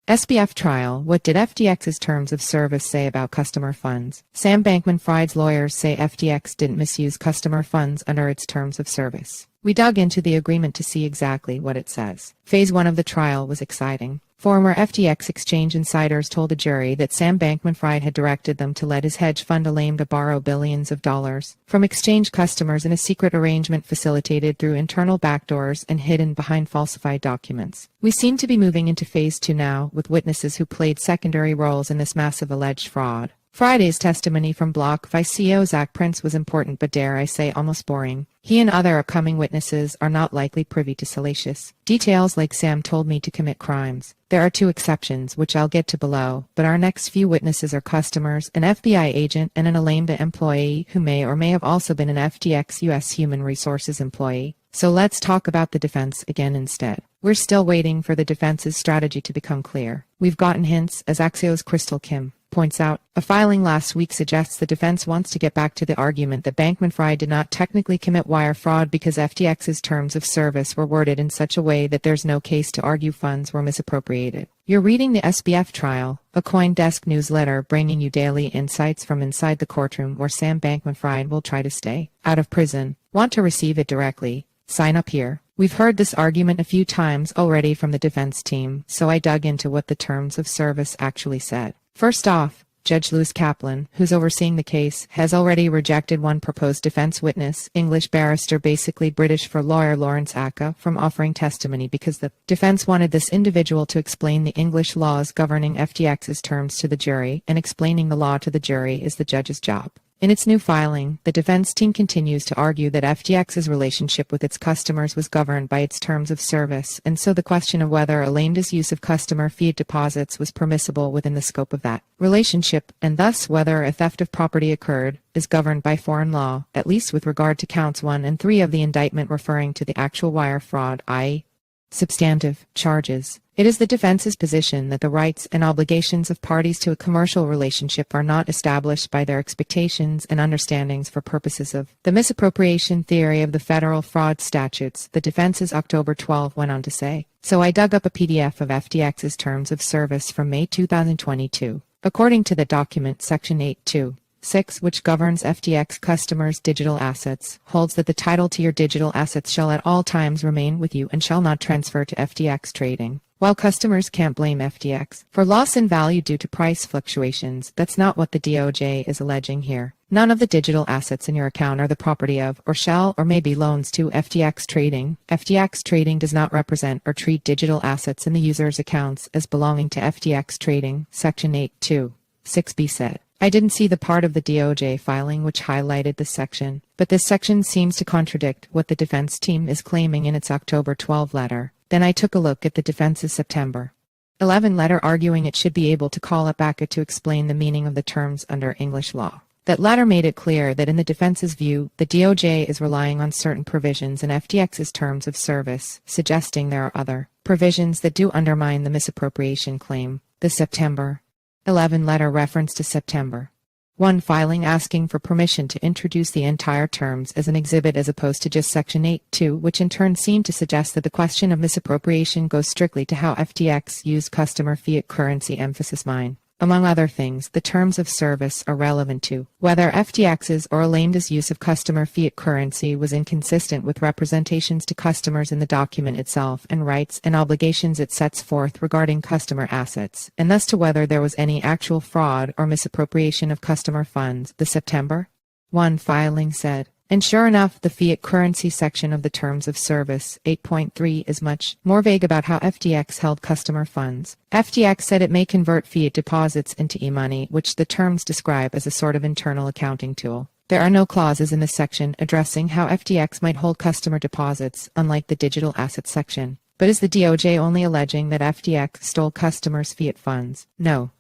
SBF trial. What did FTX's terms of service say about customer funds? Sam Bankman-Fried's lawyers say FTX didn't misuse customer funds under its terms of service. We dug into the agreement to see exactly what it says. Phase 1 of the trial was exciting. Former FTX exchange insiders told a jury that Sam Bankman-Fried had directed them to let his hedge fund Alameda borrow billions of dollars from exchange customers in a secret arrangement facilitated through internal backdoors and hidden behind falsified documents. We seem to be moving into phase 2 now, with witnesses who played secondary roles in this massive alleged fraud. Friday's testimony from BlockFi CEO Zac Prince was important but, dare I say, almost boring. He and other upcoming witnesses are not likely privy to salacious details like Sam told me to commit crimes. There are 2 exceptions, which I'll get to below, but our next few witnesses are customers, an FBI agent, and an Alameda employee who may or may have also been an FTX US human resources employee. So let's talk about the defense again instead. We're still waiting for the defense's strategy to become clear. We've gotten hints, as Axios' Crystal Kim points out. A filing last week suggests the defense wants to get back to the argument that Bankman-Fried did not technically commit wire fraud because FTX's terms of service were worded in such a way that there's no case to argue funds were misappropriated. You're reading the SBF trial, a CoinDesk newsletter bringing you daily insights from inside the courtroom where Sam Bankman-Fried will try to stay out of prison. Want to receive it directly? Sign up here. We've heard this argument a few times already from the defense team, so I dug into what the terms of service actually said. First off, Judge Lewis Kaplan, who's overseeing the case, has already rejected one proposed defense witness, English barrister basically British for lawyer Lawrence Aka, from offering testimony because the defense wanted this individual to explain the English laws governing FTX's terms to the jury, and explaining the law to the jury is the judge's job. In its new filing, the defense team continues to argue that FTX's relationship with its customers was governed by its terms of service, and so the question of whether Alameda's use of customer fiat deposits was permissible within the scope of that relationship, and thus whether a theft of property occurred, is governed by foreign law, at least with regard to counts 1 and 3 of the indictment referring to the actual wire fraud, i.e., substantive charges. It is the defense's position that the rights and obligations of parties to a commercial relationship are not established by their expectations and understandings for purposes of the misappropriation theory of the federal fraud statutes, the defense's October 12 went on to say. So I dug up a PDF of FTX's terms of service from May 2022. According to the document, Section 8.2.6, which governs FTX customers' digital assets, holds that the title to your digital assets shall at all times remain with you and shall not transfer to FTX trading. While customers can't blame FTX for loss in value due to price fluctuations, that's not what the DOJ is alleging here. None of the digital assets in your account are the property of, or shall or may be loans to, FTX trading. FTX trading does not represent or treat digital assets in the user's accounts as belonging to FTX trading, Section 8.2.6b said. I didn't see the part of the DOJ filing which highlighted this section, but this section seems to contradict what the defense team is claiming in its October 12 letter. Then I took a look at the defense's September 11 letter arguing it should be able to call up Aka to explain the meaning of the terms under English law. That letter made it clear that in the defense's view, the DOJ is relying on certain provisions in FTX's terms of service, suggesting there are other provisions that do undermine the misappropriation claim. The September 11 letter referenced to September 1 filing asking for permission to introduce the entire terms as an exhibit as opposed to just Section 8.2, which in turn seemed to suggest that the question of misappropriation goes strictly to how FTX used customer fiat currency, emphasis mine. Among other things, the terms of service are relevant to whether FTX's or Alameda's use of customer fiat currency was inconsistent with representations to customers in the document itself and rights and obligations it sets forth regarding customer assets, and thus to whether there was any actual fraud or misappropriation of customer funds, the September 1 filing said. And sure enough, the fiat currency section of the terms of service, 8.3, is much more vague about how FTX held customer funds. FTX said it may convert fiat deposits into e-money, which the terms describe as a sort of internal accounting tool. There are no clauses in this section addressing how FTX might hold customer deposits, unlike the digital assets section. But is the DOJ only alleging that FTX stole customers' fiat funds? No,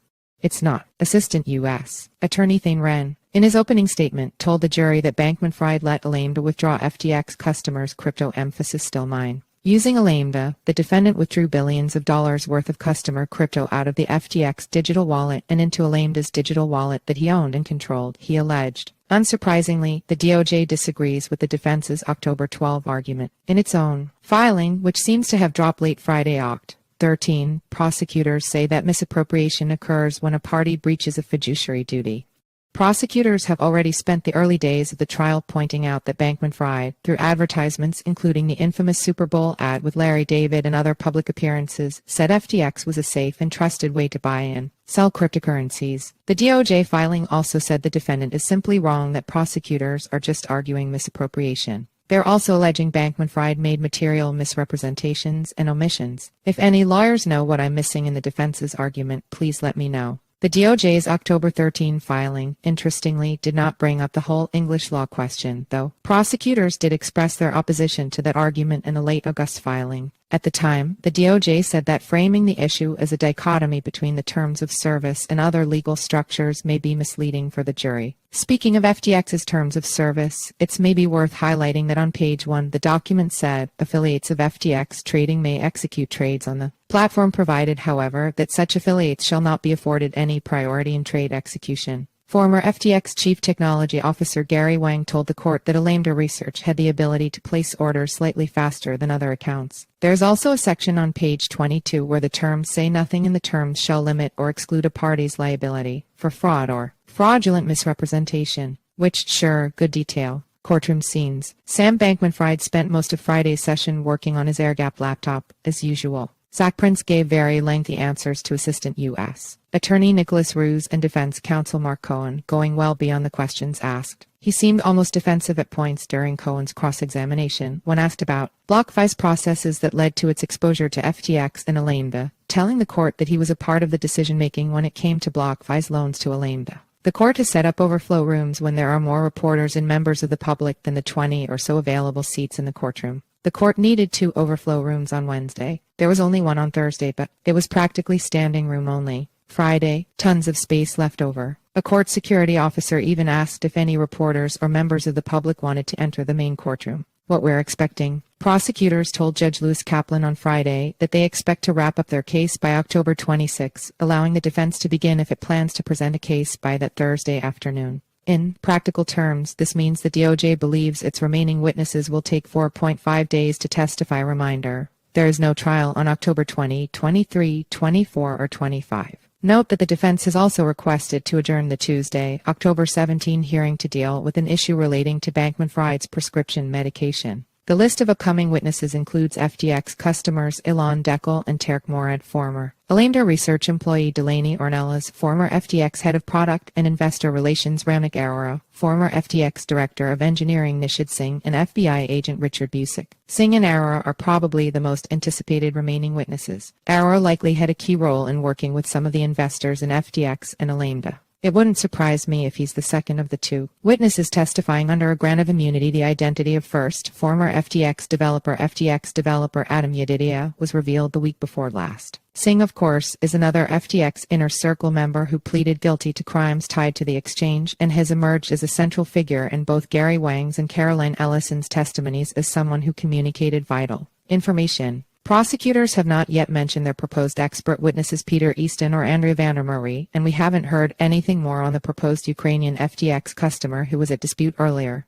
it's not. Assistant U.S. Attorney Thane Wren, in his opening statement, told the jury that Bankman-Fried let Alameda withdraw FTX customers' crypto, emphasis still mine. Using Alameda, the defendant withdrew billions of dollars worth of customer crypto out of the FTX digital wallet and into Alameda's digital wallet that he owned and controlled, he alleged. Unsurprisingly, the DOJ disagrees with the defense's October 12 argument. In its own filing, which seems to have dropped late Friday Oct. 13. Prosecutors say that misappropriation occurs when a party breaches a fiduciary duty. Prosecutors have already spent the early days of the trial pointing out that Bankman-Fried, through advertisements including the infamous Super Bowl ad with Larry David and other public appearances, said FTX was a safe and trusted way to buy and sell cryptocurrencies. The DOJ filing also said the defendant is simply wrong, that prosecutors are just arguing misappropriation. They're also alleging Bankman-Fried made material misrepresentations and omissions. If any lawyers know what I'm missing in the defense's argument, please let me know. The DOJ's October 13 filing, interestingly, did not bring up the whole English law question, though. Prosecutors did express their opposition to that argument in a late August filing. At the time, the DOJ said that framing the issue as a dichotomy between the terms of service and other legal structures may be misleading for the jury. Speaking of FTX's terms of service, it's maybe worth highlighting that on page 1 the document said affiliates of FTX trading may execute trades on the platform, provided, however, that such affiliates shall not be afforded any priority in trade execution. Former FTX Chief Technology Officer Gary Wang told the court that Alameda Research had the ability to place orders slightly faster than other accounts. There's also a section on page 22 where the terms say nothing in the terms shall limit or exclude a party's liability for fraud or fraudulent misrepresentation, which, sure, good detail. Courtroom scenes. Sam Bankman-Fried spent most of Friday's session working on his air-gapped laptop, as usual. Zac Prince gave very lengthy answers to Assistant U.S. Attorney Nicholas Ruse and Defense Counsel Mark Cohen, going well beyond the questions asked. He seemed almost defensive at points during Cohen's cross-examination when asked about BlockFi's processes that led to its exposure to FTX and Alameda, telling the court that he was a part of the decision-making when it came to BlockFi's loans to Alameda. The court has set up overflow rooms when there are more reporters and members of the public than the 20 or so available seats in the courtroom. The court needed 2 overflow rooms on Wednesday. There was only one on Thursday, but it was practically standing room only. Friday, tons of space left over. A court security officer even asked if any reporters or members of the public wanted to enter the main courtroom. What we're expecting. Prosecutors told Judge Lewis Kaplan on Friday that they expect to wrap up their case by October 26, allowing the defense to begin if it plans to present a case by that Thursday afternoon. In practical terms, this means the DOJ believes its remaining witnesses will take 4.5 days to testify. Reminder: there is no trial on October 20, 23, 24, or 25. Note that the defense has also requested to adjourn the Tuesday, October 17 hearing to deal with an issue relating to Bankman-Fried's prescription medication. The list of upcoming witnesses includes FTX customers Ilan Dekel and Tarek Morad, former Alameda Research employee Delaney Ornelas, former FTX head of product and investor relations Ramnik Arora, former FTX director of engineering Nishid Singh, and FBI agent Richard Busick. Singh and Arora are probably the most anticipated remaining witnesses. Arora likely had a key role in working with some of the investors in FTX and Alameda. It wouldn't surprise me if he's the second of the 2 witnesses testifying under a grant of immunity. The identity of first, former FTX developer Adam Yedidia, was revealed the week before last. Singh, of course, is another FTX Inner Circle member who pleaded guilty to crimes tied to the exchange and has emerged as a central figure in both Gary Wang's and Caroline Ellison's testimonies as someone who communicated vital information. Prosecutors have not yet mentioned their proposed expert witnesses Peter Easton or Andrea Vandermeer, and we haven't heard anything more on the proposed Ukrainian FTX customer who was at dispute earlier.